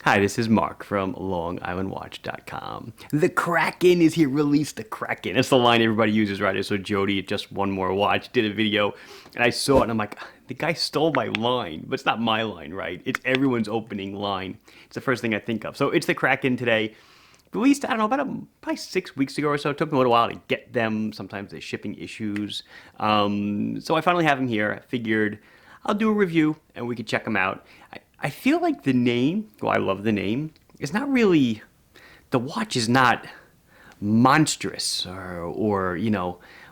Hi, this is Mark from LongIslandWatch.com. The Kraken is here. Release the Kraken. That's the line everybody uses, right? So Jody, just one more watch, did a video, and I saw it, and I'm like, the guy stole my line. But it's not my line, right? It's everyone's opening line. It's the first thing I think of. So it's the Kraken today. Released, I don't know, probably 6 weeks ago or so. It took me a little while to get them. Sometimes there's shipping issues. So I finally have them here. I figured I'll do a review, and we could check them out. I feel like the name, well, I love the name, it's not really, the watch is not monstrous or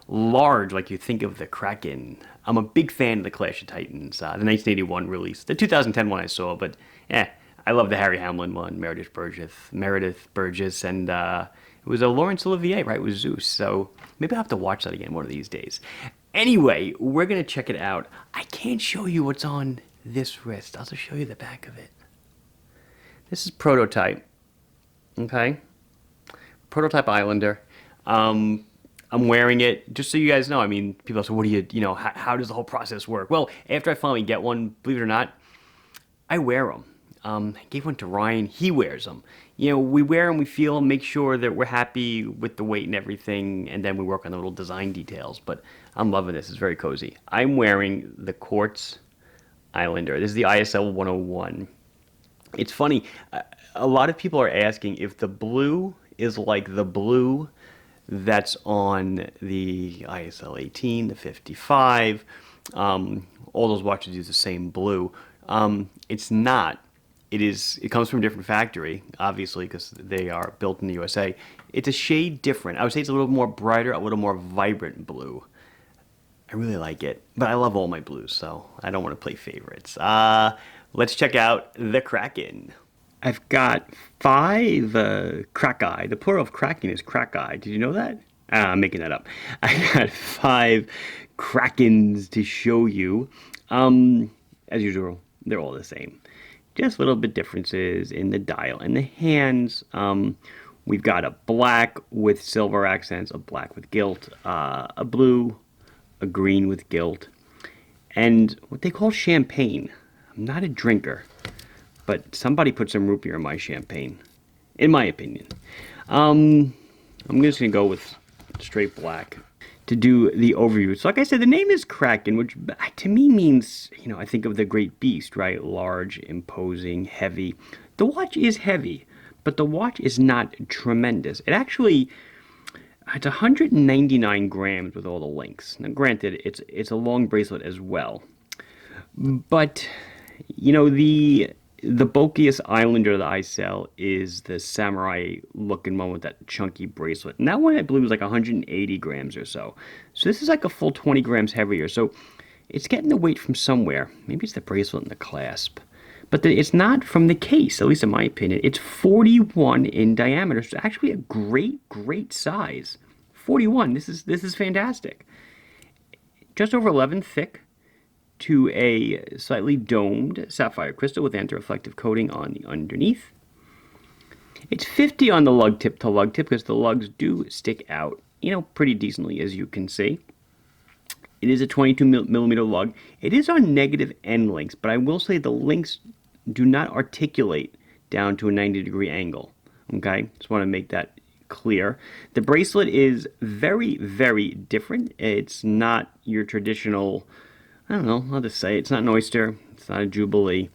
large like you think of the Kraken. I'm a big fan of the Clash of Titans, the 1981 release. The 2010 one I saw, but I love the Harry Hamlin one, Meredith Burgess, and it was a Laurence Olivier, right, with Zeus. So maybe I'll have to watch that again one of these days. Anyway, we're going to check it out. I can't show you what's on this wrist. I'll just show you the back of it. This is Prototype. Okay? Prototype Islander. I'm wearing it, just so you guys know. I mean, people say, what do you, how does the whole process work? Well, after I finally get one, believe it or not, I wear them. I gave one to Ryan. He wears them. We wear them, we feel them, make sure that we're happy with the weight and everything, and then we work on the little design details. But I'm loving this. It's very cozy. I'm wearing the Quartz Islander. This is the ISL 101. It's funny. A lot of people are asking if the blue is like the blue that's on the ISL 18, the 55. All those watches use the same blue. It's not. It comes from a different factory, obviously, because they are built in the USA. It's a shade different. I would say it's a little more brighter, a little more vibrant blue. I really like it, but I love all my blues, so I don't want to play favorites. Let's check out the Kraken. I've got 5 Krakai. The plural of Kraken is Krakai. Did you know that? I'm making that up. I got 5 Krakens to show you. As usual, they're all the same. Just little bit differences in the dial and the hands. We've got a black with silver accents, a black with gilt, a blue, a green with gilt, and what they call champagne. I'm not a drinker, but somebody put some root beer in my champagne, in my opinion. I'm just going to go with straight black to do the overview. So like I said, the name is Kraken, which to me means, I think of the great beast, right? Large, imposing, heavy. The watch is heavy, but the watch is not tremendous. It's 199 grams with all the links. Now, granted, it's a long bracelet as well. But, the bulkiest Islander that I sell is the samurai-looking one with that chunky bracelet. And that one, I believe, is like 180 grams or so. So this is like a full 20 grams heavier. So it's getting the weight from somewhere. Maybe it's the bracelet and the clasp. But it's not from the case, at least in my opinion. It's 41 in diameter. So it's actually a great, great size. 41. This is fantastic. Just over 11 thick to a slightly domed sapphire crystal with anti-reflective coating on the underneath. It's 50 on the lug tip to lug tip because the lugs do stick out, pretty decently, as you can see. It is a 22 millimeter lug. It is on negative end links, but I will say the links do not articulate down to a 90-degree angle. Okay, just want to make that clear. The bracelet is very, very different. It's not your traditional, I don't know, I'll just say it's not an oyster, it's not a jubilee.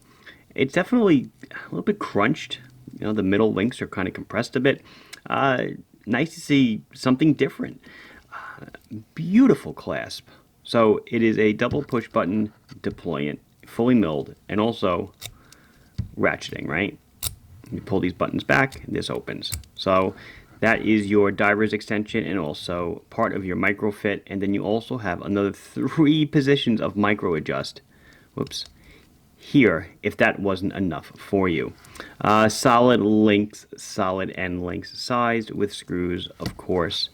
It's definitely a little bit crunched. The middle links are kind of compressed a bit. Nice to see something different. Beautiful clasp. So it is a double push button deployant, fully milled, and also ratcheting, right? You pull these buttons back, and this opens. So that is your diver's extension and also part of your micro fit. And then you also have another 3 positions of micro adjust. Whoops. Here, if that wasn't enough for you. Solid links, solid end links, sized with screws, of course.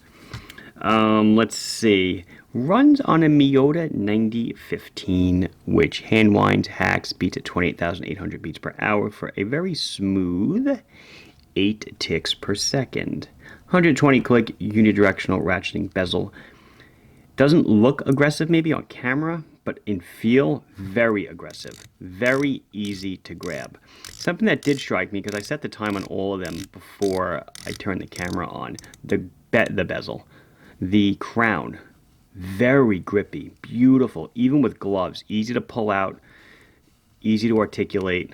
Let's see. Runs on a Miyota 9015, which hand winds, hacks, beats at 28,800 beats per hour for a very smooth 8 ticks per second. 120 click unidirectional ratcheting bezel. Doesn't look aggressive maybe on camera, but in feel, very aggressive, very easy to grab. Something that did strike me, because I set the time on all of them before I turned the camera on, the bezel, the crown, very grippy, beautiful, even with gloves, easy to pull out, easy to articulate,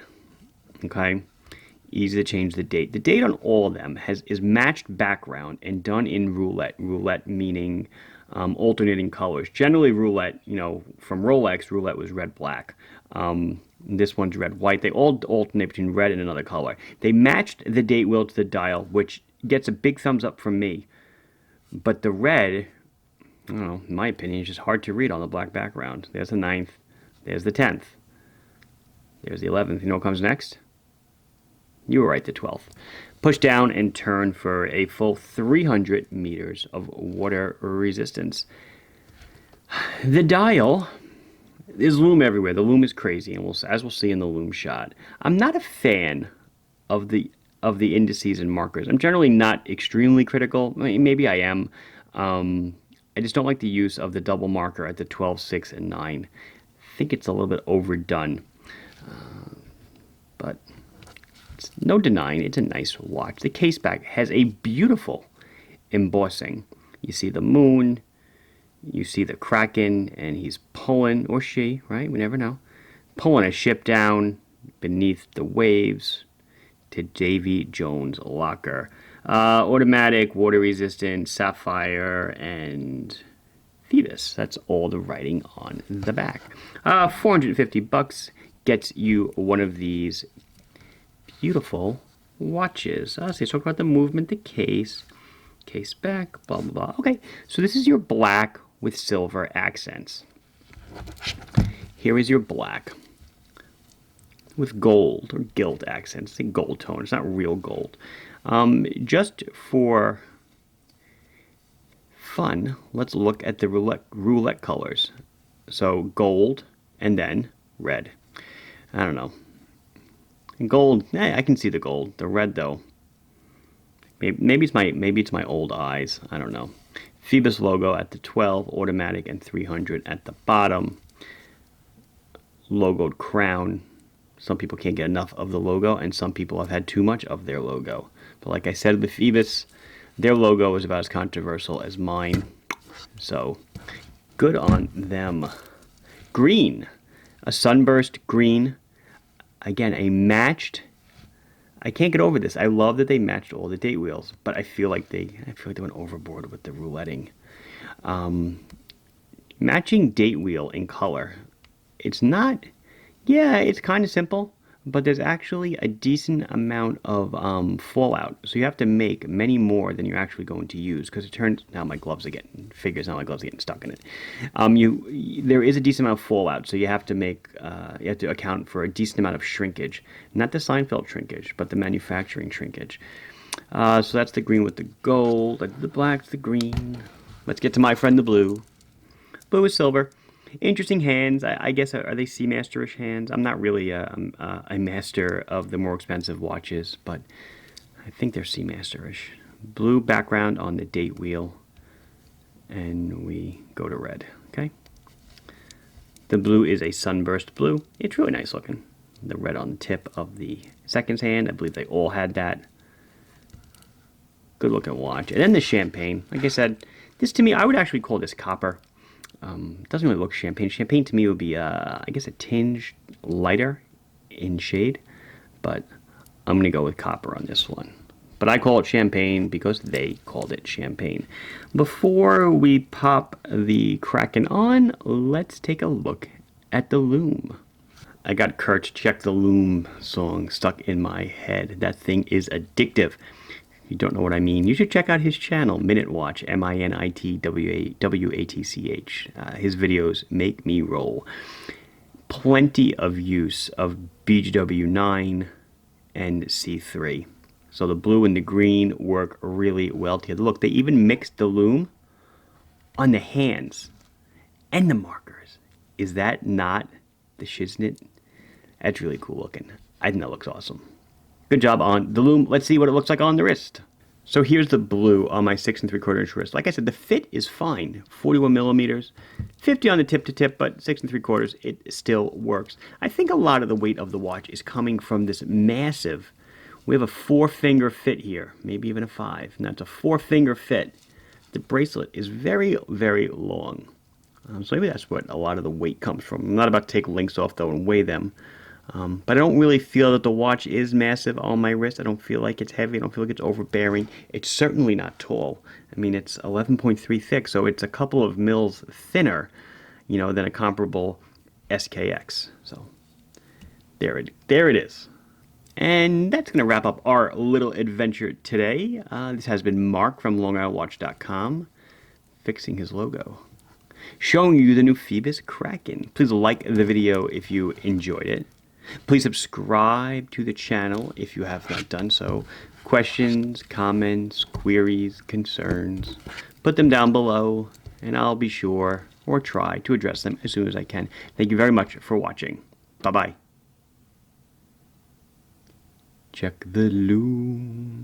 okay? Easy to change the date. The date on all of them is matched background and done in roulette. Roulette meaning alternating colors. Generally roulette, you know, from Rolex, roulette was red, black. This one's red, white. They all alternate between red and another color. They matched the date wheel to the dial, which gets a big thumbs up from me. But the red, I don't know, in my opinion, is just hard to read on the black background. There's the 9th. There's the 10th. There's the 11th. You know what comes next? You were right, the 12th. Push down and turn for a full 300 meters of water resistance. The dial, there's lume everywhere. The lume is crazy, and as we'll see in the lume shot. I'm not a fan of the indices and markers. I'm generally not extremely critical. I mean, maybe I am. I just don't like the use of the double marker at the 12, 6, and 9. I think it's a little bit overdone. But no denying, it's a nice watch. The caseback has a beautiful embossing. You see the moon, you see the Kraken, and he's pulling, or she, right? We never know. Pulling a ship down beneath the waves to Davy Jones' locker. Automatic, water resistant, sapphire, and Phoibos. That's all the writing on the back. $450 gets you one of these beautiful watches. So let's talk about the movement, the case back, blah, blah, blah. Okay, so this is your black with silver accents. Here is your black with gold or gilt accents. It's a gold tone. It's not real gold. Just for fun, let's look at the roulette colors. So gold and then red. I don't know. Gold, I can see the gold. The red, though, maybe it's my old eyes. I don't know. Phoibos logo at the 12, automatic, and 300 at the bottom. Logoed crown. Some people can't get enough of the logo, and some people have had too much of their logo. But like I said with Phoibos, their logo is about as controversial as mine. So, good on them. Green. A sunburst green. Again, a matched. I can't get over this. I love that they matched all the date wheels, but I feel like they went overboard with the rouletting. Matching date wheel in color. It's not. Yeah, it's kind of simple, but there's actually a decent amount of fallout. So you have to make many more than you're actually going to use, because it turns now my gloves are getting stuck in it. There is a decent amount of fallout, so you have to account for a decent amount of shrinkage, not the Seinfeld shrinkage, but the manufacturing shrinkage. So that's the green with the gold, the black, the green. Let's get to my friend the blue. Blue with silver. Interesting hands. I guess, are they Seamaster-ish hands? I'm not really a master of the more expensive watches, but I think they're Seamaster-ish. Blue background on the date wheel, and we go to red, okay? The blue is a sunburst blue. It's really nice looking. The red on the tip of the seconds hand. I believe they all had that. Good looking watch. And then the champagne. Like I said, this to me, I would actually call this copper. Doesn't really look champagne. Champagne to me would be, I guess, a tinge lighter in shade, but I'm going to go with copper on this one. But I call it champagne because they called it champagne. Before we pop the Kraken on, let's take a look at the lume. I got Kurt's Check the Lume song stuck in my head. That thing is addictive. If you don't know what I mean, you should check out his channel, Minute Watch, MINITWATCH. His videos make me roll. Plenty of use of BGW 9 and C3. So the blue and the green work really well together. Look, they even mixed the lume on the hands and the markers. Is that not the shiznit? That's really cool looking. I think that looks awesome. Good job on the lume. Let's see what it looks like on the wrist. So here's the blue on my 6 3/4 inch wrist. Like I said, the fit is fine. 41 millimeters, 50 on the tip to tip, but 6 3/4, it still works. I think a lot of the weight of the watch is coming from this massive, we have a 4-finger fit here, maybe even a 5. And that's a 4-finger fit. The bracelet is very, very long. So maybe that's what a lot of the weight comes from. I'm not about to take links off though and weigh them. But I don't really feel that the watch is massive on my wrist. I don't feel like it's heavy. I don't feel like it's overbearing. It's certainly not tall. I mean, it's 11.3 thick, so it's a couple of mils thinner, than a comparable SKX. So there it is. And that's going to wrap up our little adventure today. This has been Mark from LongIslandWatch.com, fixing his logo, showing you the new Phoibos Kraken. Please like the video if you enjoyed it. Please subscribe to the channel if you have not done so. Questions, comments, queries, concerns, put them down below, and I'll be sure or try to address them as soon as I can. Thank you very much for watching. Bye-bye. Check the lume.